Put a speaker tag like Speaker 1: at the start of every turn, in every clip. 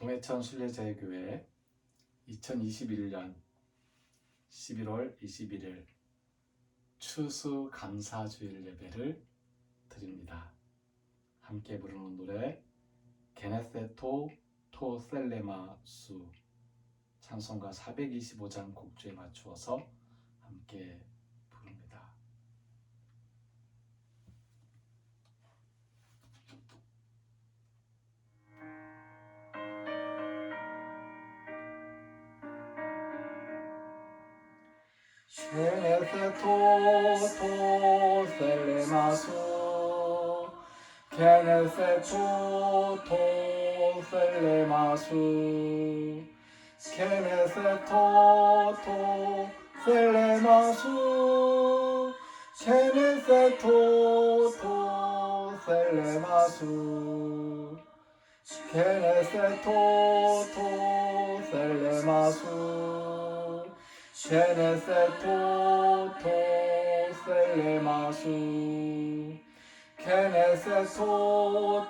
Speaker 1: 동해천 순례자유교회 2021년 11월 21일 추수 감사주일 예배를 드립니다. 함께 부르는 노래 게네세토 토셀레마 수 찬송가 425장 곡주에 맞추어서 함께 부릅니다. 게네세토 토셀레마수 게네세토 토셀레마수 게네세토 토셀레마수 게네세토 토셀레마수 게네세토 토셀레마수 게네세토 토셀레마수 게네세토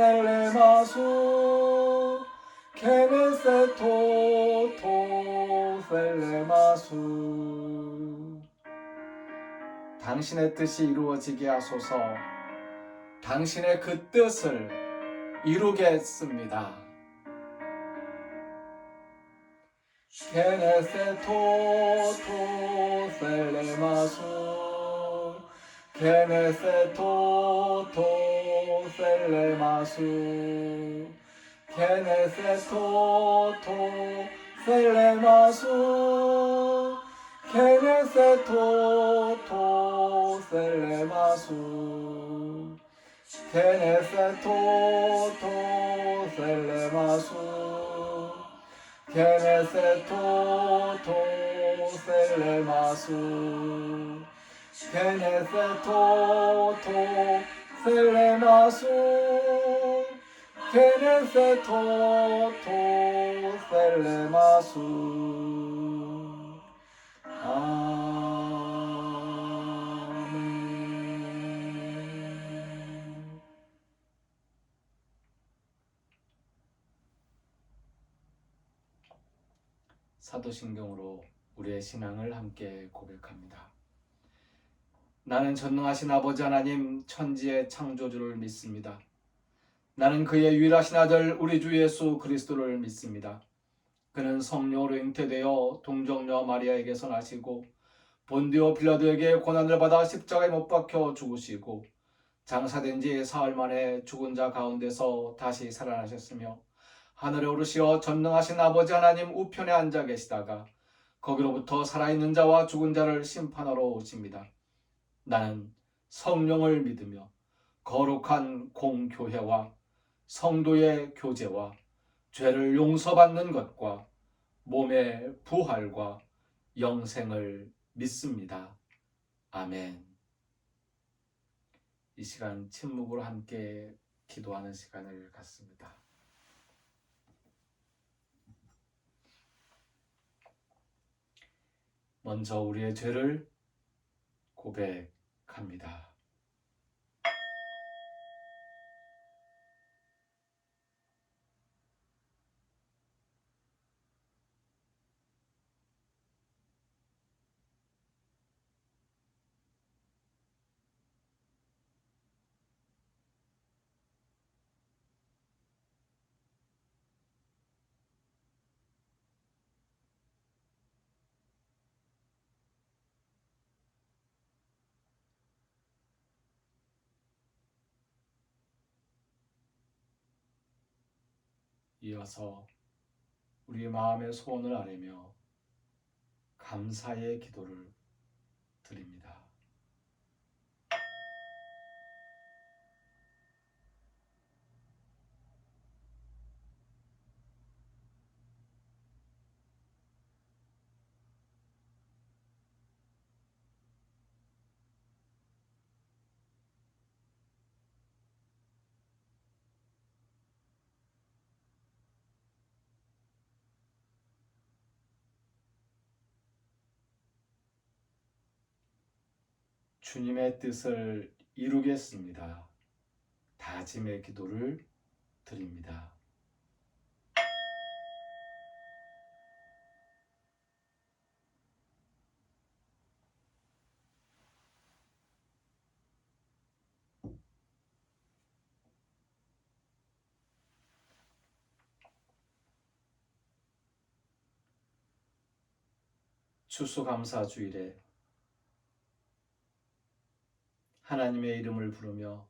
Speaker 1: 토셀레마수 게네세토 토셀레마수 당신의 뜻이 이루어지게 하소서. 당신의 그 뜻을 이루겠습니다. 게네세토 토셀레마수 게네세토 토셀레마수 게네세토 토셀레마수 게네세토 토셀레마수 게네세토 토셀레마수 게네세토 토셀레마수 게네세토 토셀레마수 게네세토 토셀레마수 아멘. 사도신경으로 우리의 신앙을 함께 고백합니다. 나는 전능하신 아버지 하나님 천지의 창조주를 믿습니다. 나는 그의 유일하신 아들 우리 주 예수 그리스도를 믿습니다. 그는 성령으로 잉태되어 동정녀 마리아에게서 나시고 본디오 빌라도에게 고난을 받아 십자가에 못 박혀 죽으시고 장사된 지 사흘 만에 죽은 자 가운데서 다시 살아나셨으며 하늘에 오르시어 전능하신 아버지 하나님 우편에 앉아 계시다가 거기로부터 살아있는 자와 죽은 자를 심판하러 오십니다. 나는 성령을 믿으며 거룩한 공교회와 성도의 교제와 죄를 용서받는 것과 몸의 부활과 영생을 믿습니다. 아멘. 이 시간 침묵으로 함께 기도하는 시간을 갖습니다. 먼저 우리의 죄를 고백합니다. 이어서 우리 마음의 소원을 아뢰며 감사의 기도를 드립니다. 주님의 뜻을 이루겠습니다. 다짐의 기도를 드립니다. 추수감사주일에 하나님의 이름을 부르며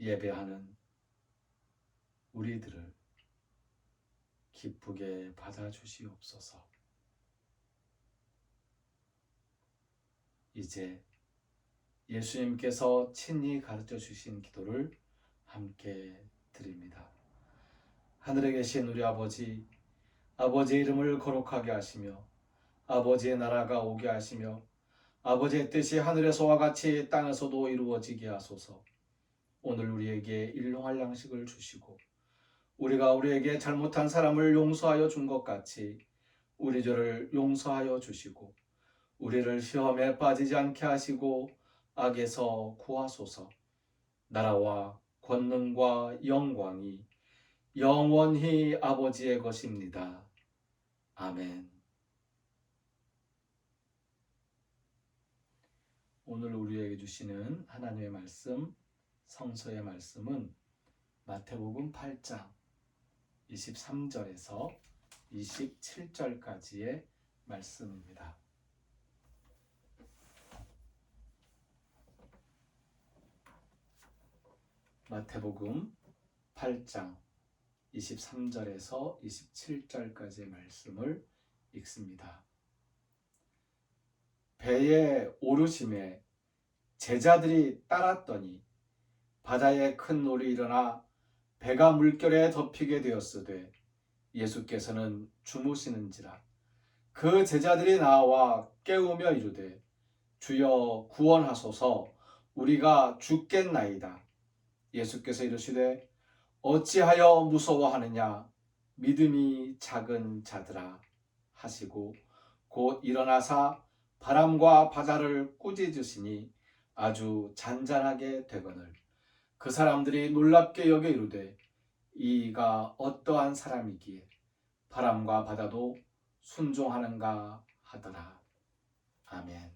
Speaker 1: 예배하는 우리들을 기쁘게 받아주시옵소서. 이제 예수님께서 친히 가르쳐 주신 기도를 함께 드립니다. 하늘에 계신 우리 아버지, 아버지의 이름을 거룩하게 하시며 아버지의 나라가 오게 하시며 아버지의 뜻이 하늘에서와 같이 땅에서도 이루어지게 하소서. 오늘 우리에게 일용할 양식을 주시고 우리가 우리에게 잘못한 사람을 용서하여 준 것 같이 우리 죄를 용서하여 주시고 우리를 시험에 빠지지 않게 하시고 악에서 구하소서. 나라와 권능과 영광이 영원히 아버지의 것입니다. 아멘. 오늘 우리에게 주시는 하나님의 말씀, 성서의 말씀은 마태복음 8장 23절에서 27절까지의 말씀입니다. 마태복음 8장 23절에서 27절까지의 말씀을 읽습니다. 배에 오르심에 제자들이 따랐더니 바다에 큰 놀이 일어나 배가 물결에 덮이게 되었으되 예수께서는 주무시는지라. 그 제자들이 나와 깨우며 이르되 주여 구원하소서, 우리가 죽겠나이다. 예수께서 이르시되 어찌하여 무서워하느냐, 믿음이 작은 자들아 하시고 곧 일어나사 바람과 바다를 꾸짖으시니 아주 잔잔하게 되거늘 그 사람들이 놀랍게 여겨 이르되 이가 어떠한 사람이기에 바람과 바다도 순종하는가 하더라. 아멘.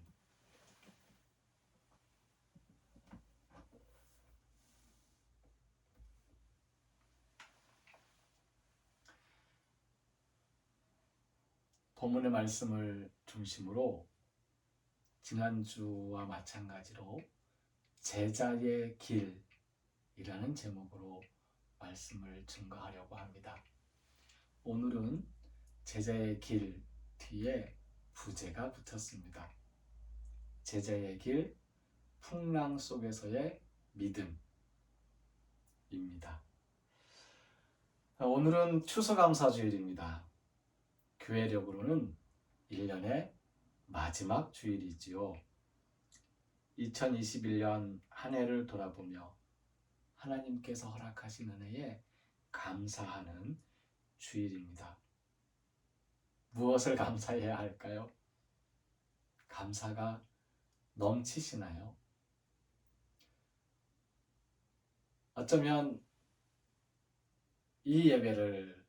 Speaker 1: 본문의 말씀을 중심으로 지난주와 마찬가지로 제자의 길이라는 제목으로 말씀을 증거하려고 합니다. 오늘은 제자의 길 뒤에 부제가 붙었습니다. 제자의 길, 풍랑 속에서의 믿음입니다. 오늘은 추수감사주일입니다. 교회력으로는 1년의 마지막 주일이지요. 2021년 한 해를 돌아보며 하나님께서 허락하신 은혜에 감사하는 주일입니다. 무엇을 감사해야 할까요? 감사가 넘치시나요? 어쩌면 이 예배를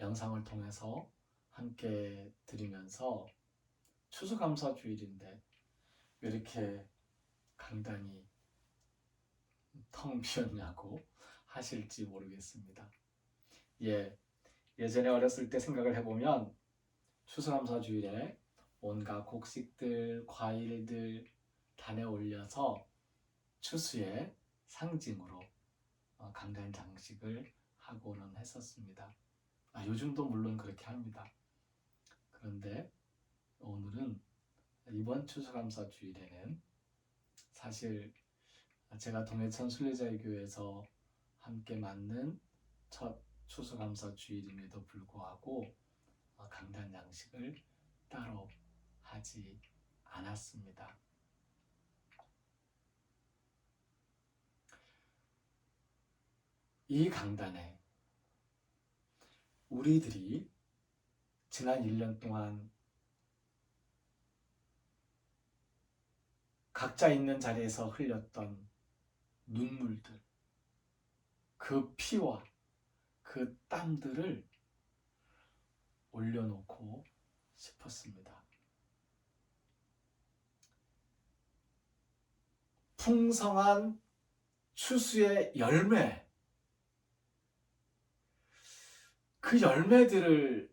Speaker 1: 영상을 통해서 함께 드리면서 추수감사 주일인데 왜 이렇게 강단이 텅 비었냐고 하실지 모르겠습니다. 예전에 어렸을 때 생각을 해보면 추수감사 주일에 온갖 곡식들, 과일들 단에 올려서 추수의 상징으로 강단 장식을 하고는 했었습니다. 요즘도 물론 그렇게 합니다. 그런데 오늘은 이번 추수감사 주일에는 사실 제가 동해천 순례자유교회에서 함께 맞는 첫 추수감사 주일임에도 불구하고 강단 양식을 따로 하지 않았습니다. 이 강단에 우리들이 지난 1년 동안 각자 있는 자리에서 흘렸던 눈물들, 그 피와 그 땀들을 올려놓고 싶었습니다. 풍성한 추수의 열매, 그 열매들을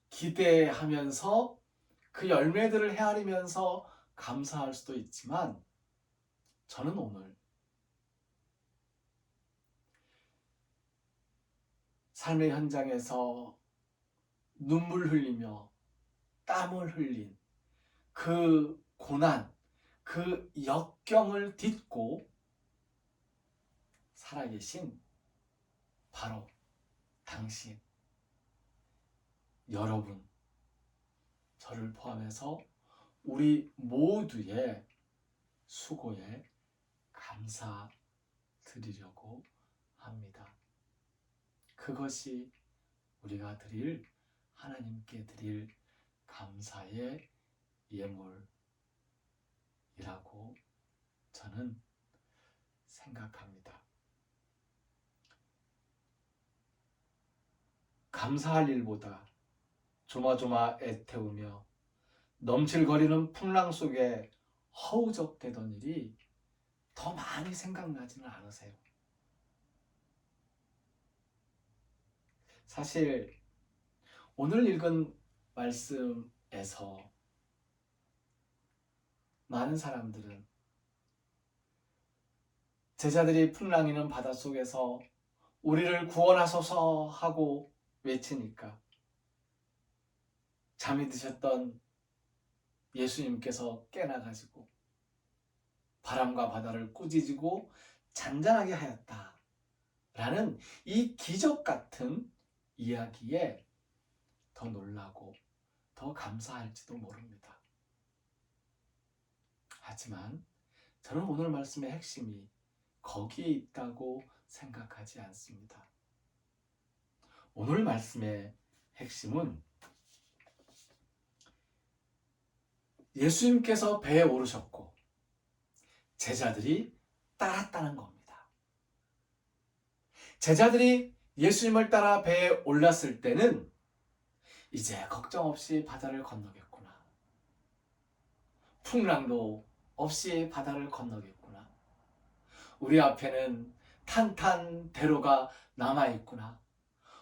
Speaker 1: 기대하면서 그 열매들을 헤아리면서 감사할 수도 있지만, 저는 오늘 삶의 현장에서 눈물 흘리며 땀을 흘린 그 고난, 그 역경을 딛고 살아계신 바로 당신, 여러분, 저를 포함해서 우리 모두의 수고에 감사드리려고 합니다. 그것이 우리가 하나님께 드릴 감사의 예물이라고 저는 생각합니다. 감사할 일보다 조마조마 애태우며 넘칠거리는 풍랑 속에 허우적대던 일이 더 많이 생각나지는 않으세요? 사실 오늘 읽은 말씀에서 많은 사람들은 제자들이 풍랑이는 바닷속에서 우리를 구원하소서 하고 외치니까 잠이 드셨던 예수님께서 깨나가지고 바람과 바다를 꾸짖고 잔잔하게 하였다 라는 이 기적 같은 이야기에 더 놀라고 더 감사할지도 모릅니다. 하지만 저는 오늘 말씀의 핵심이 거기에 있다고 생각하지 않습니다. 오늘 말씀의 핵심은 예수님께서 배에 오르셨고 제자들이 따랐다는 겁니다. 제자들이 예수님을 따라 배에 올랐을 때는 이제 걱정 없이 바다를 건너겠구나. 풍랑도 없이 바다를 건너겠구나. 우리 앞에는 탄탄대로가 남아있구나.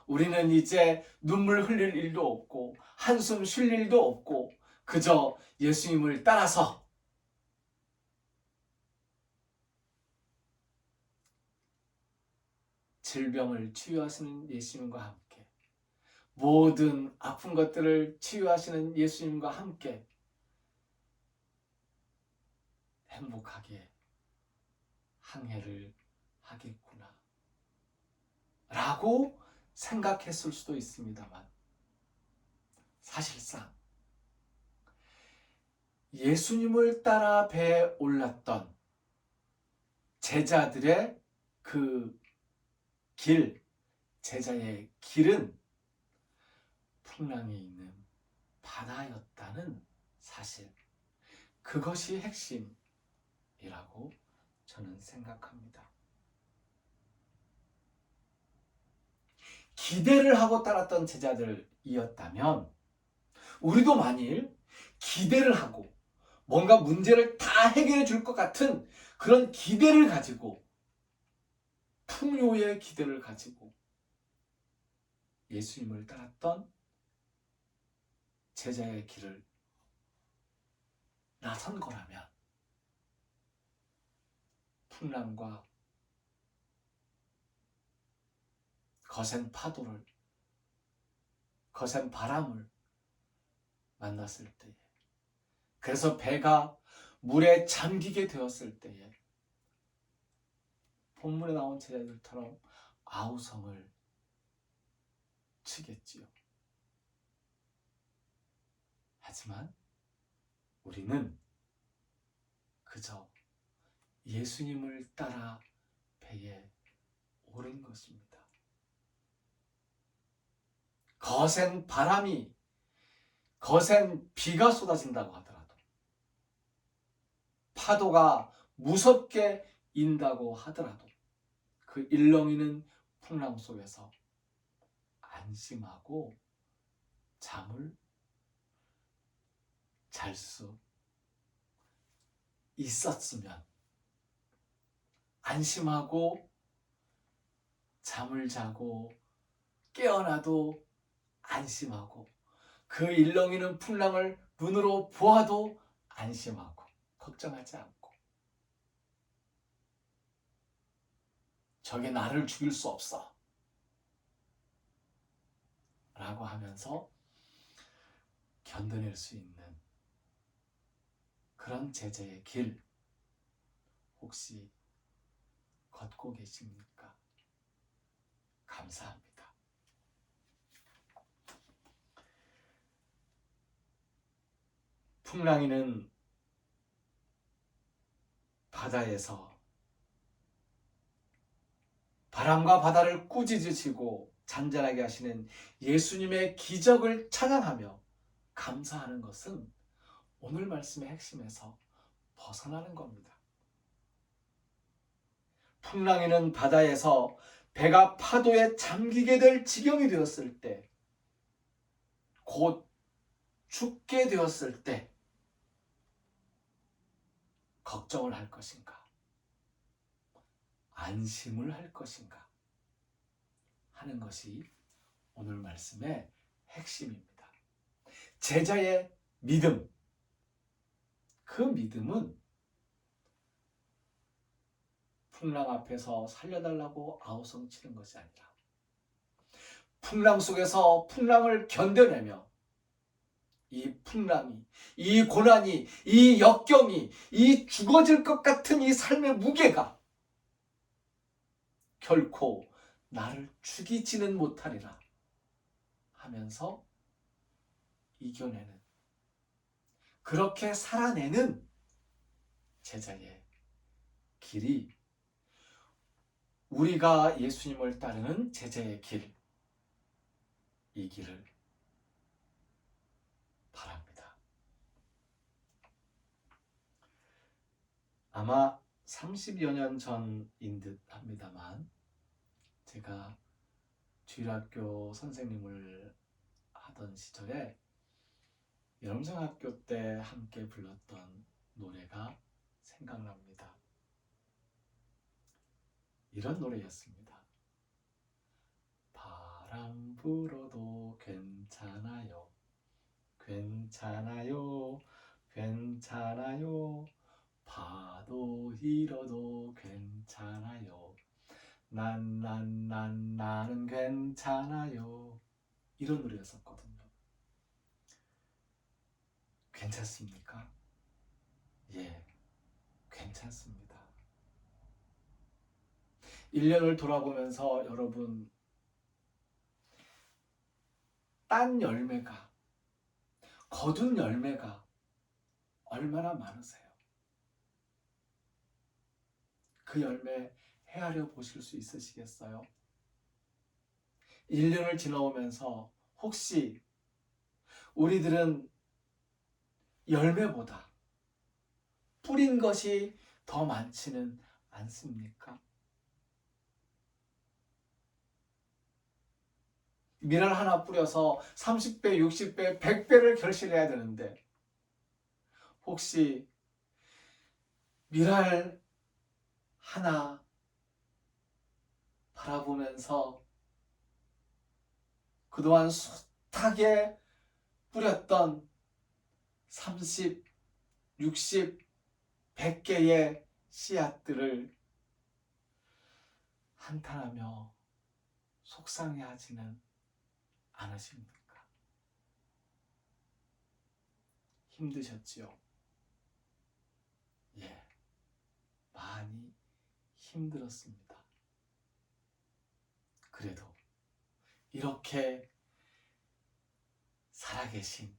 Speaker 1: 우리는 이제 눈물 흘릴 일도 없고 한숨 쉴 일도 없고 그저 예수님을 따라서 질병을 치유하시는 예수님과 함께 모든 아픈 것들을 치유하시는 예수님과 함께 행복하게 항해를 하겠구나 라고 생각했을 수도 있습니다만 사실상 예수님을 따라 배에 올랐던 제자들의 그 길, 제자의 길은 풍랑이 있는 바다였다는 사실, 그것이 핵심이라고 저는 생각합니다. 기대를 하고 따랐던 제자들이었다면 우리도 만일 기대를 하고 뭔가 문제를 다 해결해 줄 것 같은 그런 기대를 가지고 풍요의 기대를 가지고 예수님을 따랐던 제자의 길을 나선 거라면 풍랑과 거센 파도를, 거센 바람을 만났을 때에, 그래서 배가 물에 잠기게 되었을 때에 본문에 나온 제자들처럼 아우성을 치겠지요. 하지만 우리는 그저 예수님을 따라 배에 오른 것입니다. 거센 바람이, 거센 비가 쏟아진다고 하더라도, 파도가 무섭게 인다고 하더라도 그 일렁이는 풍랑 속에서 안심하고 잠을 잘 수 있었으면, 안심하고 잠을 자고 깨어나도 안심하고 그 일렁이는 풍랑을 눈으로 보아도 안심하고 걱정하지 않고 적이 나를 죽일 수 없어 라고 하면서 견뎌낼 수 있는 그런 제자의 길 혹시 걷고 계십니까? 감사합니다. 풍랑이는 바다에서 바람과 바다를 꾸짖으시고 잔잔하게 하시는 예수님의 기적을 찬양하며 감사하는 것은 오늘 말씀의 핵심에서 벗어나는 겁니다. 풍랑이는 바다에서 배가 파도에 잠기게 될 지경이 되었을 때, 곧 죽게 되었을 때 걱정을 할 것인가? 안심을 할 것인가? 하는 것이 오늘 말씀의 핵심입니다. 제자의 믿음, 그 믿음은 풍랑 앞에서 살려달라고 아우성치는 것이 아니라 풍랑 속에서 풍랑을 견뎌내며 이 풍랑이, 이 고난이, 이 역경이, 이 죽어질 것 같은 이 삶의 무게가 결코 나를 죽이지는 못하리라 하면서 이겨내는, 그렇게 살아내는 제자의 길이 우리가 예수님을 따르는 제자의 길, 이기를 바랍니다. 아마 30여 년 전인 듯 합니다만 제가 주일학교 선생님을 하던 시절에 여름생학교 때 함께 불렀던 노래가 생각납니다. 이런 노래였습니다. 바람 불어도 괜찮아요. 괜찮아요. 괜찮아요. 파도 일어도 괜찮아요. 나는 괜찮아요. 이런 노래였었거든요. 괜찮습니까? 예, 괜찮습니다. 1년을 돌아보면서 여러분, 딴 열매가, 거둔 열매가 얼마나 많으세요? 그 열매 헤아려 보실 수 있으시겠어요? 1년을 지나오면서 혹시 우리들은 열매보다 뿌린 것이 더 많지는 않습니까? 밀알 하나 뿌려서 30배, 60배, 100배를 결실해야 되는데 혹시 밀알 하나 바라보면서 그동안 숱하게 뿌렸던 30, 60, 100개의 씨앗들을 한탄하며 속상해하지는 않으십니까? 힘드셨지요? 예, 많이 힘들었습니다. 그래도 이렇게 살아계신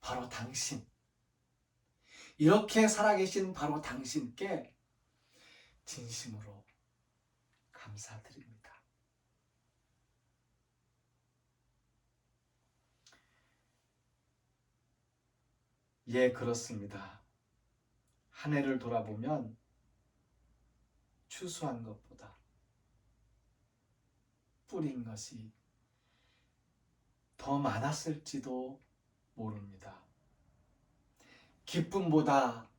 Speaker 1: 바로 당신, 이렇게 살아계신 바로 당신께 진심으로 감사드립니다. 예, 그렇습니다. 한 해를 돌아보면 추수한 것보다 뿌린 것이 더 많았을지도 모릅니다. 기쁨보다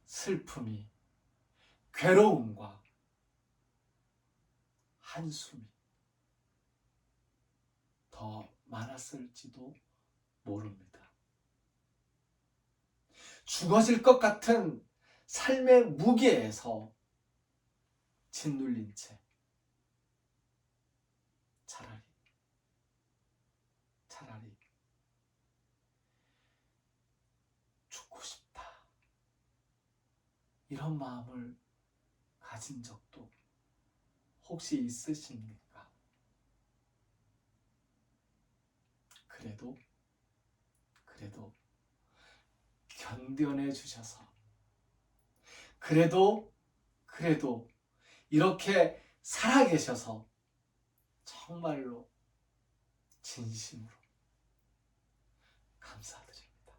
Speaker 1: 슬픔이, 괴로움과 한숨이 더 많았을지도 모릅니다. 죽어질 것 같은 삶의 무게에서 짓눌린 채 차라리 죽고 싶다, 이런 마음을 가진 적도 혹시 있으십니까? 그래도 견뎌내 주셔서, 그래도 이렇게 살아계셔서 정말로 진심으로 감사드립니다.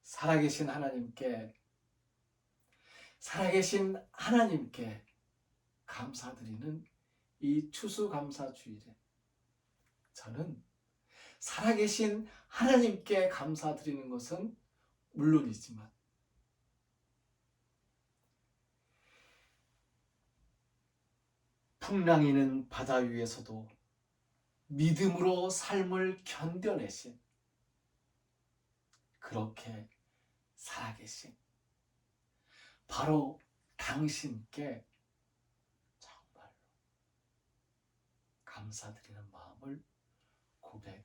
Speaker 1: 살아계신 하나님께 감사드리는 이 추수감사주일에 저는 살아계신 하나님께 감사드리는 것은 물론이지만 풍랑이는 바다 위에서도 믿음으로 삶을 견뎌내신, 그렇게 살아계신 바로 당신께 정말로 감사드리는 마음을 고백합니다.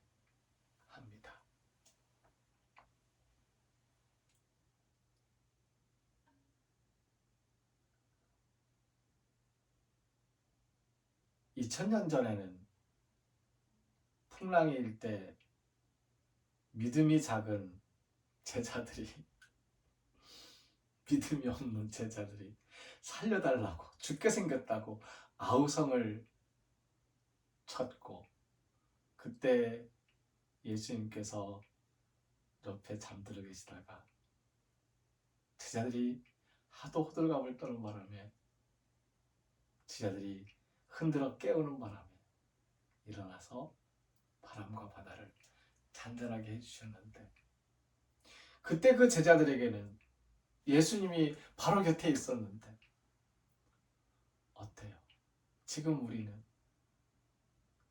Speaker 1: (2000년) 전에는 풍랑이 일 때 믿음이 작은 제자들이 믿음이 없는 제자들이 살려달라고, 죽게 생겼다고 아우성을 쳤고, 그때 예수님께서 옆에 잠들어 계시다가 제자들이 하도 호들갑을 떠는 바람에, 제자들이 흔들어 깨우는 바람에 일어나서 바람과 바다를 잔잔하게 해주셨는데, 그때 그 제자들에게는 예수님이 바로 곁에 있었는데 어때요? 지금 우리는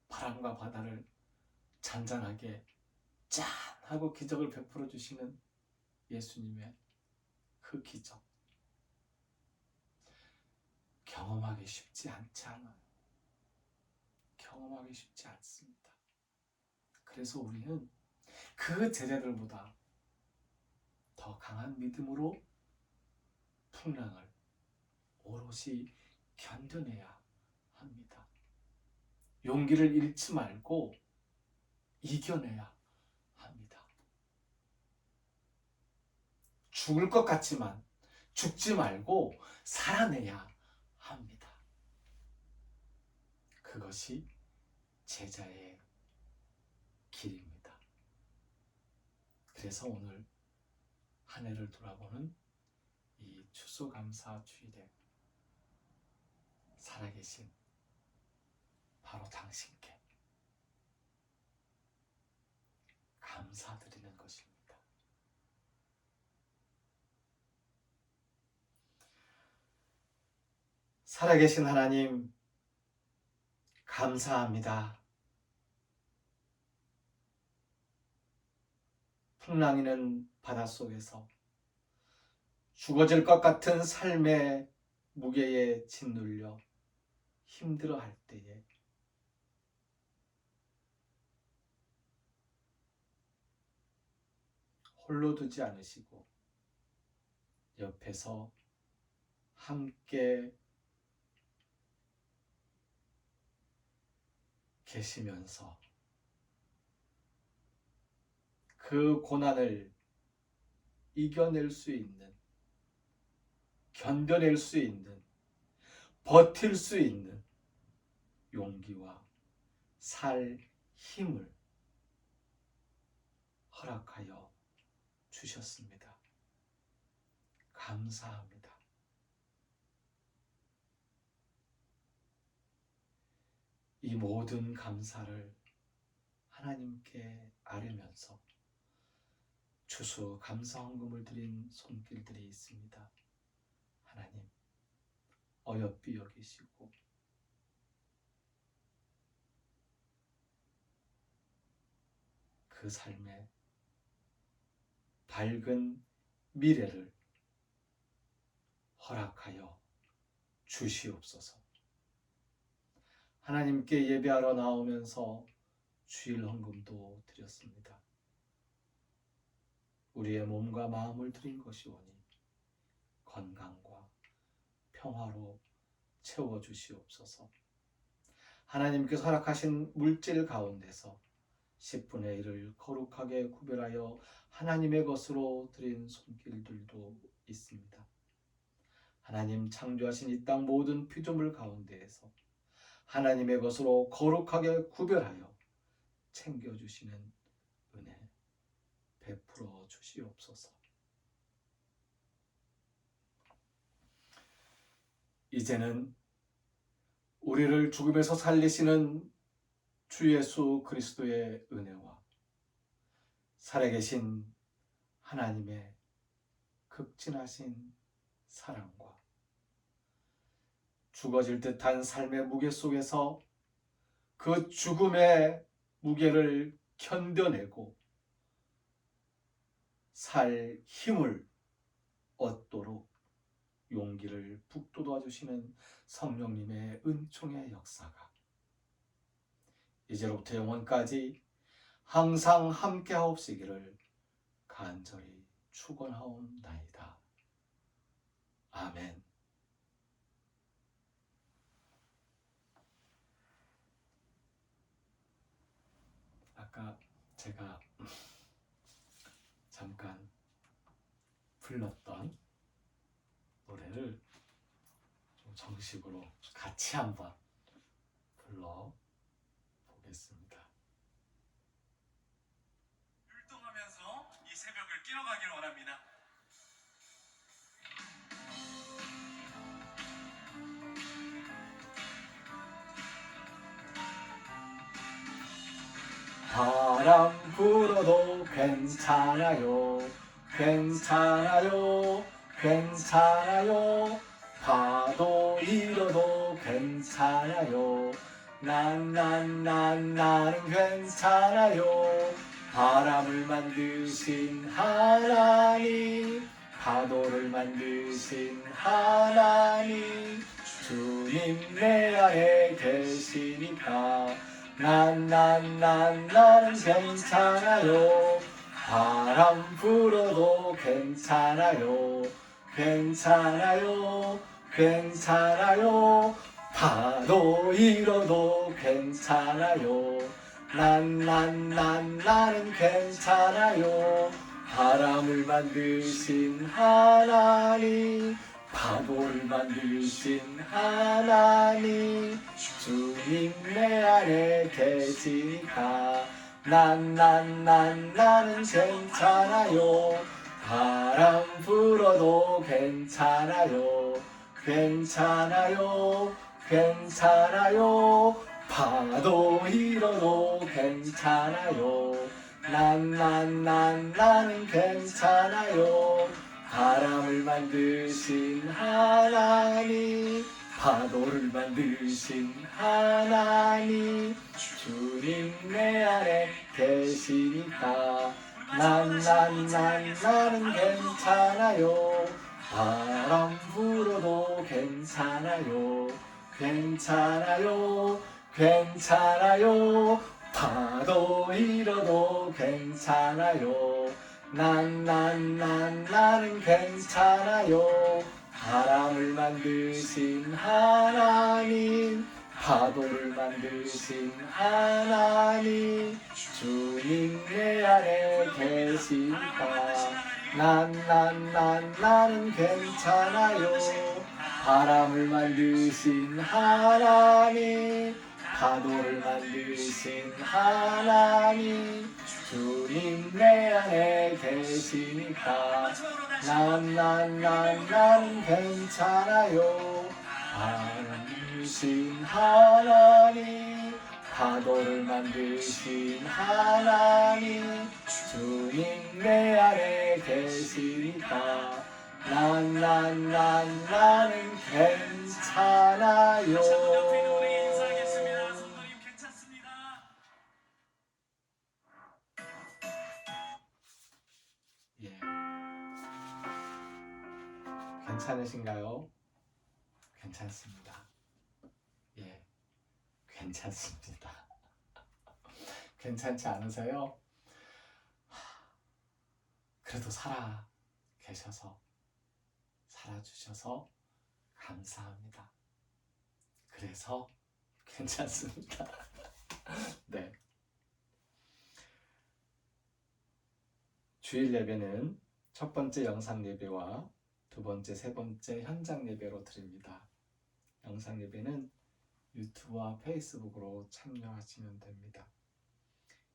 Speaker 1: 바람과 바다를 잔잔하게 짠 하고 기적을 베풀어 주시는 예수님의 그 기적 경험하기 쉽지 않지 않아요. 경험하기 쉽지 않습니다. 그래서 우리는 그 제자들보다 더 강한 믿음으로 풍랑을 오롯이 견뎌내야 합니다. 용기를 잃지 말고 이겨내야 합니다. 죽을 것 같지만 죽지 말고 살아내야 합니다. 그것이 제자의 길입니다. 그래서 오늘 한 해를 돌아보는 이 추수감사주일에 살아계신 바로 당신께 감사드리는 것입니다. 살아계신 하나님, 감사합니다. 풍랑이는 바닷속에서 죽어질 것 같은 삶의 무게에 짓눌려 힘들어할 때에 홀로 두지 않으시고 옆에서 함께 계시면서 그 고난을 이겨낼 수 있는, 견뎌낼 수 있는, 버틸 수 있는 용기와 살 힘을 허락하여 주셨습니다. 감사합니다. 이 모든 감사를 하나님께 아뢰면서 추수감사헌금을 드린 손길들이 있습니다. 하나님, 어여삐 여기시고 그 삶에 밝은 미래를 허락하여 주시옵소서. 하나님께 예배하러 나오면서 주일 헌금도 드렸습니다. 우리의 몸과 마음을 드린 것이오니 건강과 평화로 채워주시옵소서. 하나님께서 허락하신 물질 가운데서 10분의 1을 거룩하게 구별하여 하나님의 것으로 드린 손길들도 있습니다. 하나님 창조하신 이 땅 모든 피조물 가운데에서 하나님의 것으로 거룩하게 구별하여 챙겨주시는 은혜 베풀어 주시옵소서. 이제는 우리를 죽음에서 살리시는 주 예수 그리스도의 은혜와 살아계신 하나님의 극진하신 사랑과 죽어질 듯한 삶의 무게 속에서 그 죽음의 무게를 견뎌내고 살 힘을 얻도록 용기를 북돋워 주시는 성령님의 은총의 역사가 이제로부터 영원까지 항상 함께하옵시기를 간절히 축원하옵나이다. 아멘. 아까 제가 잠깐 불렀던 노래를 좀 정식으로 같이 한번 불러보겠습니다. 율동하면서 이 새벽을 깨어가길 원합니다. 바람 불어도 괜찮아요. 괜찮아요. 괜찮아요. 파도 일어도 괜찮아요. 나는 괜찮아요. 바람을 만드신 하나님, 파도를 만드신 하나님, 주님 내 안에 계시니까 나는 괜찮아요. 바람 불어도 괜찮아요. 괜찮아요. 괜찮아요. 파도 일어도 괜찮아요. 나는 괜찮아요. 바람을 만드신 하나님, 파도를 만드신 하나님, 주님 내 안에 계시니까 나는 괜찮아요. 바람 불어도 괜찮아요. 괜찮아요. 괜찮아요. 파도 일어도 괜찮아요. 나는 괜찮아요. 바람을 만드신 하나님, 파도를 만드신 하나님, 주님 내 안에 계시니까 나는 괜찮아요. 바람 불어도 괜찮아요. 괜찮아요. 괜찮아요. 파도 일어도 괜찮아요. 나는 괜찮아요. 바람을 만드신 하나님, 파도를 만드신 하나님, 주님 내 안에 계시니까 나는 괜찮아요. 바람을 만드신 하나님, 파도를 만드신 하나님, 주님 내 안에 계시니까 나는 괜찮아요. 바람 만드신 하나님, 파도를 만드신 하나님, 주님 내 안에 계시니까 나는 괜찮아요. 괜찮으신가요? 괜찮습니다. 예, 괜찮습니다. 괜찮지 않으세요? 그래도 살아 계셔서, 살아주셔서 감사합니다. 그래서 괜찮습니다. 네. 주일 예배는 첫 번째 영상 예배와 두 번째, 세 번째 현장 예배로 드립니다. 영상 예배는 유튜브와 페이스북으로 참여하시면 됩니다.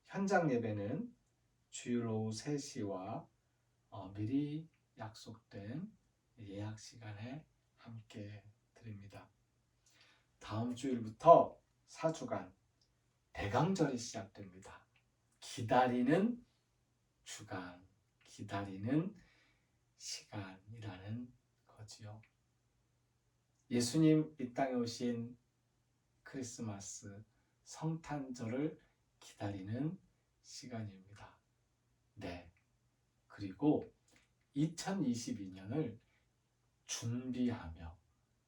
Speaker 1: 현장 예배는 주일 오후 3시와 미리 약속된 예약 시간에 함께 드립니다. 다음 주일부터 4주간 대강절이 시작됩니다. 기다리는 주간, 기다리는 시간이라는 거지요. 예수님 이 땅에 오신 크리스마스 성탄절을 기다리는 시간입니다. 네. 그리고 2022년을 준비하며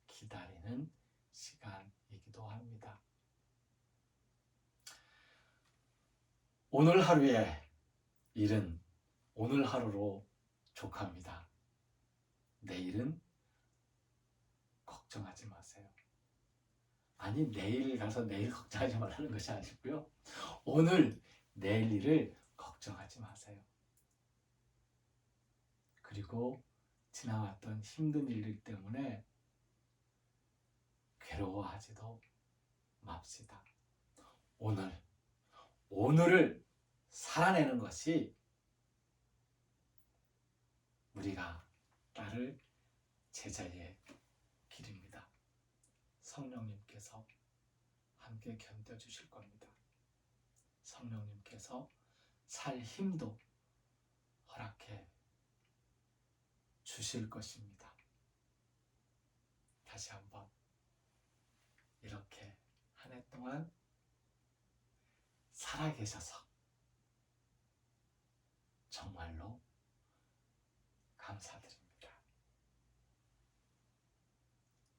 Speaker 1: 기다리는 시간이기도 합니다. 오늘 하루의 일은 오늘 하루로 족합니다. 내일은 걱정하지 마세요. 아니, 내일 가서 내일 걱정하지 말라는 것이 아니고요. 오늘 내일 일을 걱정하지 마세요. 그리고 지나왔던 힘든 일들 때문에 괴로워하지도 맙시다. 오늘을 살아내는 것이 우리가 따를 제자의 길입니다. 성령님께서 함께 견뎌주실 겁니다. 성령님께서 살 힘도 허락해 주실 것입니다. 다시 한번 이렇게 한 해 동안 살아계셔서 정말로 감사드립니다.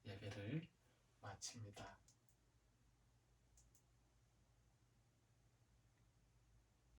Speaker 1: 예배를 마칩니다.